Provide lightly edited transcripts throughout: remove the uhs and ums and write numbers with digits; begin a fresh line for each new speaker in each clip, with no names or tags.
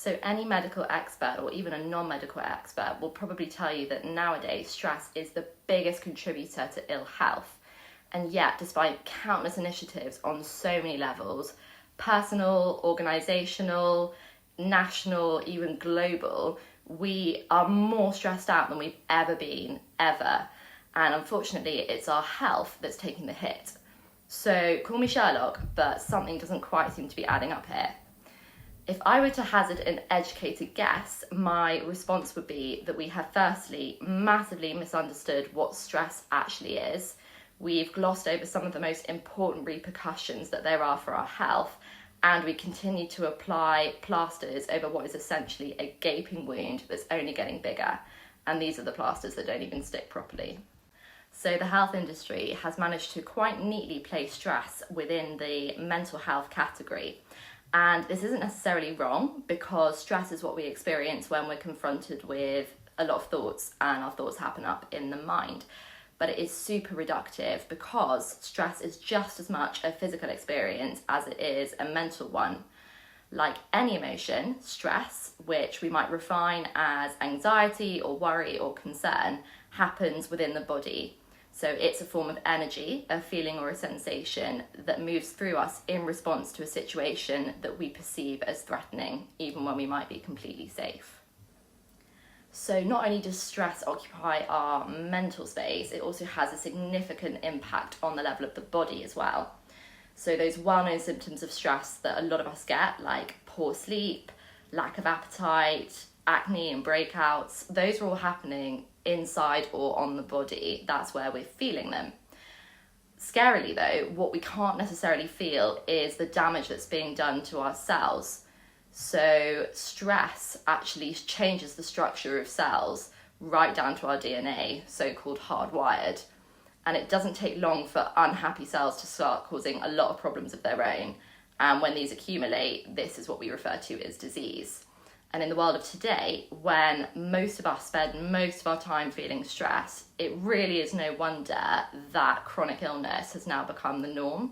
So any medical expert or even a non-medical expert will probably tell you that nowadays stress is the biggest contributor to ill health. And yet, despite countless initiatives on so many levels, personal, organisational, national, even global, we are more stressed out than we've ever been, ever. And unfortunately, it's our health that's taking the hit. So call me Sherlock, but something doesn't quite seem to be adding up here. If I were to hazard an educated guess, my response would be that we have firstly massively misunderstood what stress actually is. We've glossed over some of the most important repercussions that there are for our health, and we continue to apply plasters over what is essentially a gaping wound that's only getting bigger. And these are the plasters that don't even stick properly. So the health industry has managed to quite neatly place stress within the mental health category. And this isn't necessarily wrong, because stress is what we experience when we're confronted with a lot of thoughts, and our thoughts happen up in the mind. But it is super reductive, because stress is just as much a physical experience as it is a mental one. Like any emotion, stress, which we might refine as anxiety or worry or concern, happens within the body. So it's a form of energy, a feeling or a sensation that moves through us in response to a situation that we perceive as threatening, even when we might be completely safe. So not only does stress occupy our mental space, it also has a significant impact on the level of the body as well. So those well-known symptoms of stress that a lot of us get, like poor sleep, lack of appetite, acne and breakouts, those are all happening inside or on the body. That's where we're feeling them. Scarily though, what we can't necessarily feel is the damage that's being done to our cells. So stress actually changes the structure of cells right down to our DNA, so-called hardwired. And it doesn't take long for unhappy cells to start causing a lot of problems of their own. And when these accumulate, this is what we refer to as disease. And in the world of today, when most of us spend most of our time feeling stress, it really is no wonder that chronic illness has now become the norm.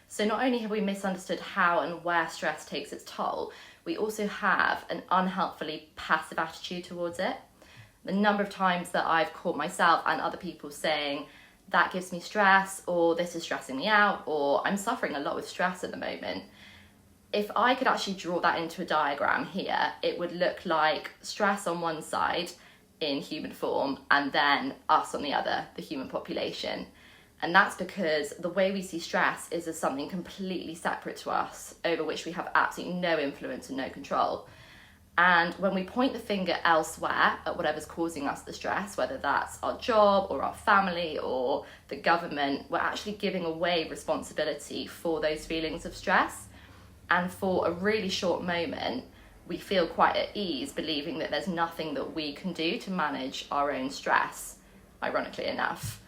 So not only have we misunderstood how and where stress takes its toll, we also have an unhelpfully passive attitude towards it. The number of times that I've caught myself and other people saying, that gives me stress, or this is stressing me out, or I'm suffering a lot with stress at the moment. If I could actually draw that into a diagram here, it would look like stress on one side in human form, and then us on the other, the human population. And that's because the way we see stress is as something completely separate to us, over which we have absolutely no influence and no control. And when we point the finger elsewhere at whatever's causing us the stress, whether that's our job or our family or the government, we're actually giving away responsibility for those feelings of stress. And for a really short moment, we feel quite at ease believing that there's nothing that we can do to manage our own stress, ironically enough.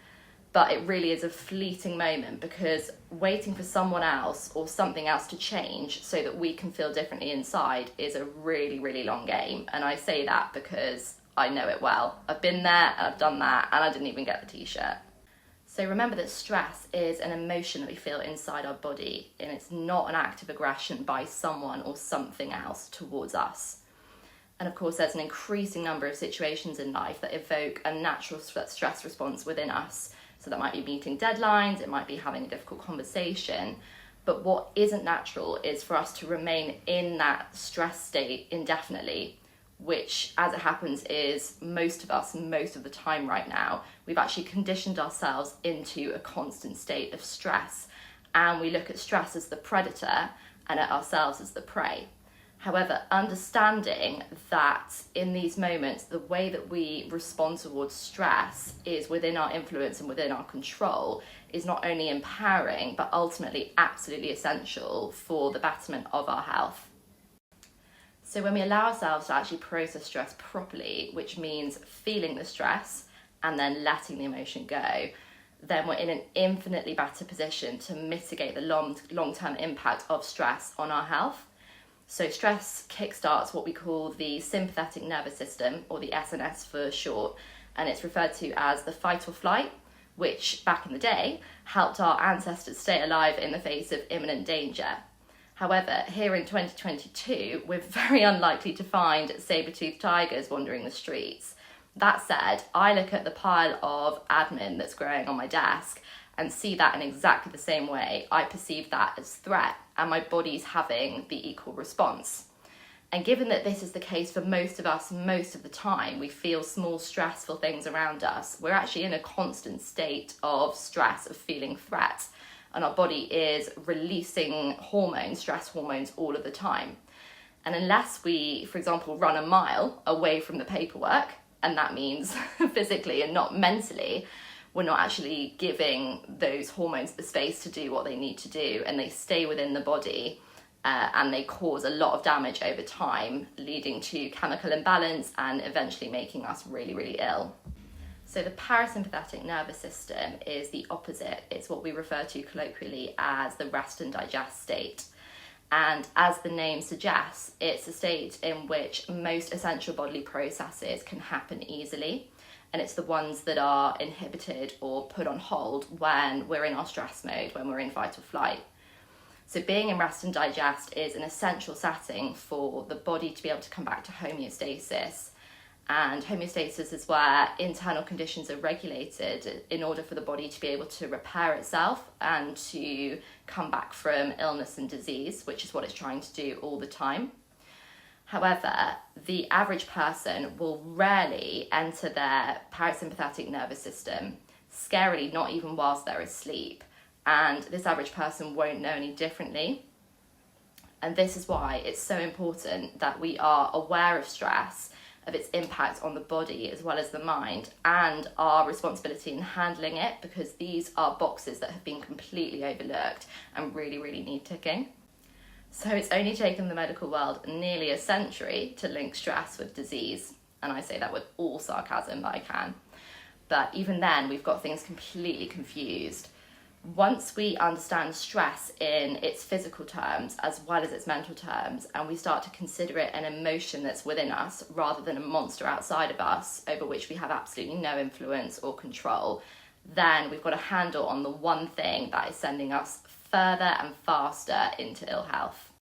But it really is a fleeting moment, because waiting for someone else or something else to change so that we can feel differently inside is a really, really long game. And I say that because I know it well. I've been there and I've done that, and I didn't even get the t-shirt. So remember that stress is an emotion that we feel inside our body, and it's not an act of aggression by someone or something else towards us. And of course, there's an increasing number of situations in life that evoke a natural stress response within us. So that might be meeting deadlines, it might be having a difficult conversation. But what isn't natural is for us to remain in that stress state indefinitely, which, as it happens, is most of us most of the time right now. We've actually conditioned ourselves into a constant state of stress, and we look at stress as the predator and at ourselves as the prey. However, understanding that in these moments, the way that we respond towards stress is within our influence and within our control is not only empowering, but ultimately absolutely essential for the betterment of our health. So when we allow ourselves to actually process stress properly, which means feeling the stress and then letting the emotion go, then we're in an infinitely better position to mitigate the long-term impact of stress on our health. So stress kickstarts what we call the sympathetic nervous system, or the SNS for short, and it's referred to as the fight or flight, which back in the day helped our ancestors stay alive in the face of imminent danger. However, here in 2022, we're very unlikely to find saber-toothed tigers wandering the streets. That said, I look at the pile of admin that's growing on my desk and see that in exactly the same way. I perceive that as threat, and my body's having the equal response. And given that this is the case for most of us most of the time, we feel small stressful things around us. We're actually in a constant state of stress, of feeling threat. And our body is releasing hormones, stress hormones, all of the time. And unless we, for example, run a mile away from the paperwork, and that means physically and not mentally, we're not actually giving those hormones the space to do what they need to do, and they stay within the body. And they cause a lot of damage over time, leading to chemical imbalance and eventually making us really, really ill. So the parasympathetic nervous system is the opposite. It's what we refer to colloquially as the rest and digest state. And as the name suggests, it's a state in which most essential bodily processes can happen easily. And it's the ones that are inhibited or put on hold when we're in our stress mode, when we're in fight or flight. So being in rest and digest is an essential setting for the body to be able to come back to homeostasis. And homeostasis is where internal conditions are regulated in order for the body to be able to repair itself and to come back from illness and disease, which is what it's trying to do all the time. However, the average person will rarely enter their parasympathetic nervous system, scarily not even whilst they're asleep. And this average person won't know any differently. And this is why it's so important that we are aware of stress, of its impact on the body as well as the mind, and our responsibility in handling it, because these are boxes that have been completely overlooked and really, really need ticking. So it's only taken the medical world nearly a century to link stress with disease. And I say that with all sarcasm that I can. But even then, we've got things completely confused. Once we understand stress in its physical terms as well as its mental terms, and we start to consider it an emotion that's within us rather than a monster outside of us over which we have absolutely no influence or control, then we've got a handle on the one thing that is sending us further and faster into ill health.